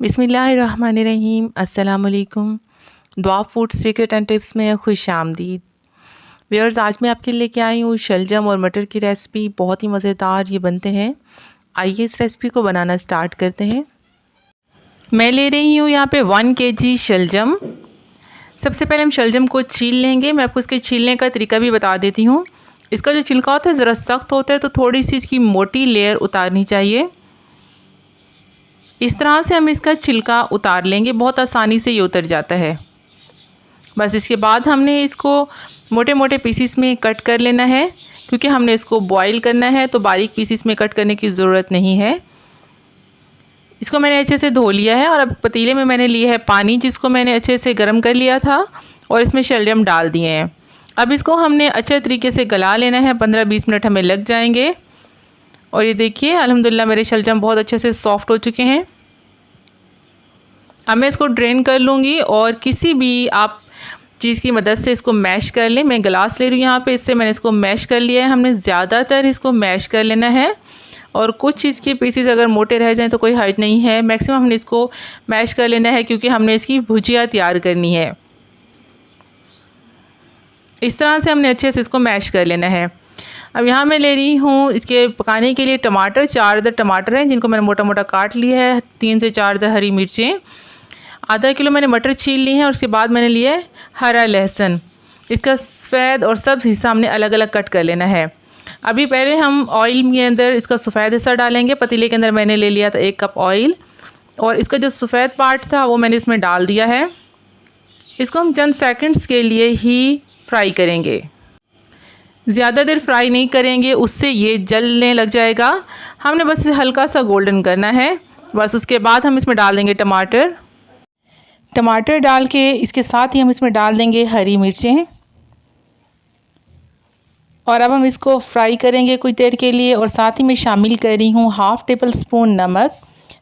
बिस्मिल्लाहिर्रहमानिर्रहीम। अस्सलाम वालेकुम। दुआ फूड सीक्रेट एंड टिप्स में खुश आमदीद। व्यूअर्स, आज मैं आपके लिए लेके आई हूँ शलजम और मटर की रेसिपी। बहुत ही मज़ेदार ये बनते हैं। आइए इस रेसिपी को बनाना स्टार्ट करते हैं। मैं ले रही हूँ यहाँ पे 1 kg शलजम। सबसे पहले हम शलजम को छील लेंगे। मैं आपको इसके छीलने का तरीका भी बता देती हूँ। इसका जो छिलका होता है ज़रा सख्त होता है, तो थोड़ी सी इसकी मोटी लेयर उतारनी चाहिए। इस तरह से हम इसका छिलका उतार लेंगे, बहुत आसानी से ये उतर जाता है। बस इसके बाद हमने इसको मोटे मोटे पीसीस में कट कर लेना है, क्योंकि हमने इसको बॉईल करना है, तो बारीक पीसीस में कट करने की ज़रूरत नहीं है। इसको मैंने अच्छे से धो लिया है और अब पतीले में मैंने लिया है पानी, जिसको मैंने अच्छे से गर्म कर लिया था और इसमें शलजम डाल दिए हैं। अब इसको हमने अच्छे तरीके से गला लेना है। 15-20 मिनट हमें लग जाएंगे। और ये देखिए, अल्हम्दुलिल्लाह मेरे शलजम बहुत अच्छे से सॉफ़्ट हो चुके हैं। अब मैं इसको ड्रेन कर लूँगी और किसी भी आप चीज़ की मदद से इसको मैश कर लें। मैं गिलास ले रही हूँ यहाँ पे, इससे मैंने इसको मैश कर लिया है। हमने ज़्यादातर इसको मैश कर लेना है, और कुछ चीज़ के पीसेस अगर मोटे रह जाएं तो कोई हर्ट नहीं है। मैक्सिमम हमने इसको मैश कर लेना है, क्योंकि हमने इसकी भुजिया तैयार करनी है। इस तरह से हमने अच्छे से इसको मैश कर लेना है। अब यहाँ मैं ले रही हूँ इसके पकाने के लिए टमाटर। 4 अदद टमाटर हैं, जिनको मैंने मोटा मोटा काट लिया है। 3 से 4 अदद हरी मिर्चें। आधा किलो मैंने मटर छील ली हैं, और उसके बाद मैंने लिया है हरा लहसुन। इसका सफ़ेद और सब्ज़ हिस्सा हमने अलग अलग कट कर लेना है। अभी पहले हम ऑयल के अंदर इसका सफ़ेद हिस्सा डालेंगे। पतीले के अंदर मैंने ले लिया था 1 कप ऑयल, और इसका जो सफ़ेद पार्ट था वो मैंने इसमें डाल दिया है। इसको हम चंद सेकंड्स के लिए ही फ्राई करेंगे, ज़्यादा देर फ्राई नहीं करेंगे, उससे ये जलने लग जाएगा। हमने बस इसे हल्का सा गोल्डन करना है बस। उसके बाद हम इसमें डाल देंगे टमाटर डाल के इसके साथ ही हम इसमें डाल देंगे हरी मिर्चें, और अब हम इसको फ्राई करेंगे कुछ देर के लिए। और साथ ही मैं शामिल कर रही हूँ 1/2 टेबल स्पून नमक,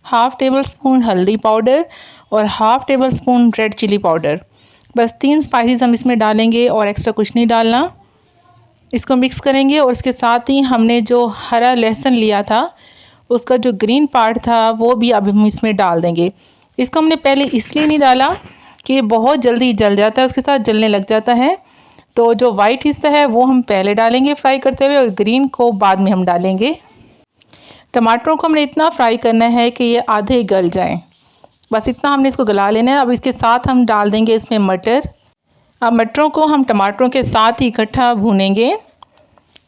1/2 टेबल स्पून हल्दी पाउडर और 1/2 table spoon red chilli powder. बस 3 स्पाइसेस हम इसमें डालेंगे और एक्स्ट्रा कुछ नहीं डालना। इसको मिक्स करेंगे, और इसके साथ ही हमने जो हरा लहसुन लिया था उसका जो ग्रीन पार्ट था वो भी अब हम इसमें डाल देंगे। इसको हमने पहले इसलिए नहीं डाला कि बहुत जल्दी जल जाता है, उसके साथ जलने लग जाता है। तो जो वाइट हिस्सा है वो हम पहले डालेंगे फ्राई करते हुए, और ग्रीन को बाद में हम डालेंगे। टमाटरों को हमने इतना फ्राई करना है कि ये आधे गल जाएं, बस इतना हमने इसको गला लेना है। अब इसके साथ हम डाल देंगे इसमें मटर। अब मटरों को हम टमाटरों के साथ ही इकट्ठा भूनेंगे।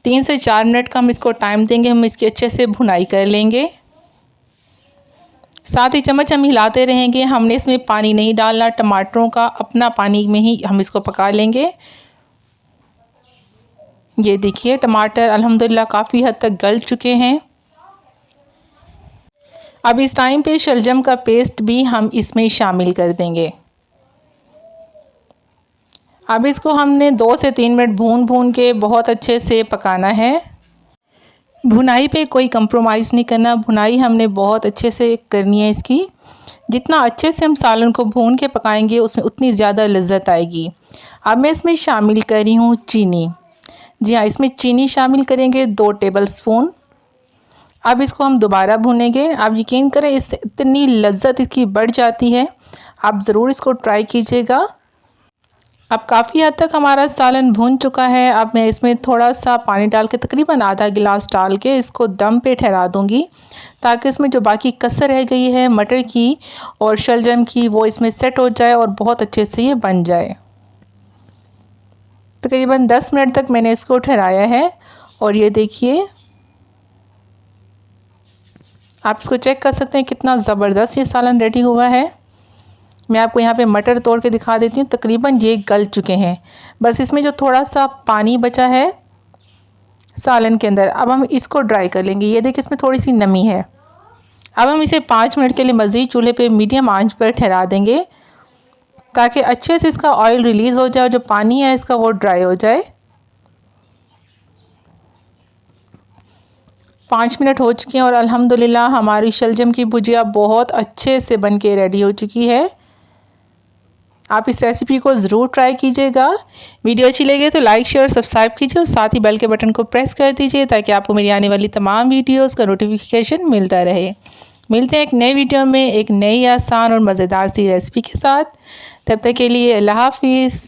3 से 4 मिनट का हम इसको टाइम देंगे। हम इसकी अच्छे से भुनाई कर लेंगे, साथ ही चम्मच हम हिलाते रहेंगे। हमने इसमें पानी नहीं डालना, टमाटरों का अपना पानी में ही हम इसको पका लेंगे। ये देखिए, टमाटर अल्हम्दुलिल्लाह काफ़ी हद तक गल चुके हैं। अब इस टाइम पे शलजम का पेस्ट भी हम इसमें शामिल कर देंगे। अब इसको हमने 2 से 3 मिनट भून के बहुत अच्छे से पकाना है। भुनाई पे कोई कंप्रोमाइज़ नहीं करना, भुनाई हमने बहुत अच्छे से करनी है इसकी। जितना अच्छे से हम सालन को भून के पकाएंगे उसमें उतनी ज़्यादा लज्जत आएगी। अब मैं इसमें शामिल कर रही हूँ चीनी। जी हाँ, इसमें चीनी शामिल करेंगे 2 टेबल स्पून। अब इसको हम दोबारा भूनेंगे। आप यकीन करें, इससे इतनी लज्जत इसकी बढ़ जाती है। आप ज़रूर इसको ट्राई कीजिएगा। अब काफ़ी हद तक हमारा सालन भून चुका है। अब मैं इसमें थोड़ा सा पानी डाल के, तकरीबन आधा गिलास डाल के इसको दम पे ठहरा दूँगी, ताकि इसमें जो बाकी कसर रह गई है मटर की और शलजम की वो इसमें सेट हो जाए और बहुत अच्छे से ये बन जाए। तकरीबन 10 मिनट तक मैंने इसको ठहराया है, और ये देखिए, आप इसको चेक कर सकते हैं कितना ज़बरदस्त ये सालन रेडी हुआ है। मैं आपको यहाँ पे मटर तोड़ के दिखा देती हूँ। तकरीबन ये गल चुके हैं, बस इसमें जो थोड़ा सा पानी बचा है सालन के अंदर, अब हम इसको ड्राई कर लेंगे। ये देखिए, इसमें थोड़ी सी नमी है। अब हम इसे 5 मिनट के लिए मज़ीद चूल्हे पे मीडियम आंच पर ठहरा देंगे, ताकि अच्छे से इसका ऑयल रिलीज़ हो जाए और जो पानी है इसका वो ड्राई हो जाए। 5 मिनट हो चुके हैं और अल्हम्दुलिल्लाह हमारी शलजम की भुजिया बहुत अच्छे से बन के रेडी हो चुकी है। आप इस रेसिपी को ज़रूर ट्राई कीजिएगा। वीडियो अच्छी लगे तो लाइक शेयर सब्सक्राइब कीजिए, और साथ ही बेल के बटन को प्रेस कर दीजिए, ताकि आपको मेरी आने वाली तमाम वीडियोस का नोटिफिकेशन मिलता रहे। मिलते हैं एक नए वीडियो में एक नई आसान और मज़ेदार सी रेसिपी के साथ। तब तक के लिए अल्लाह हाफिज़।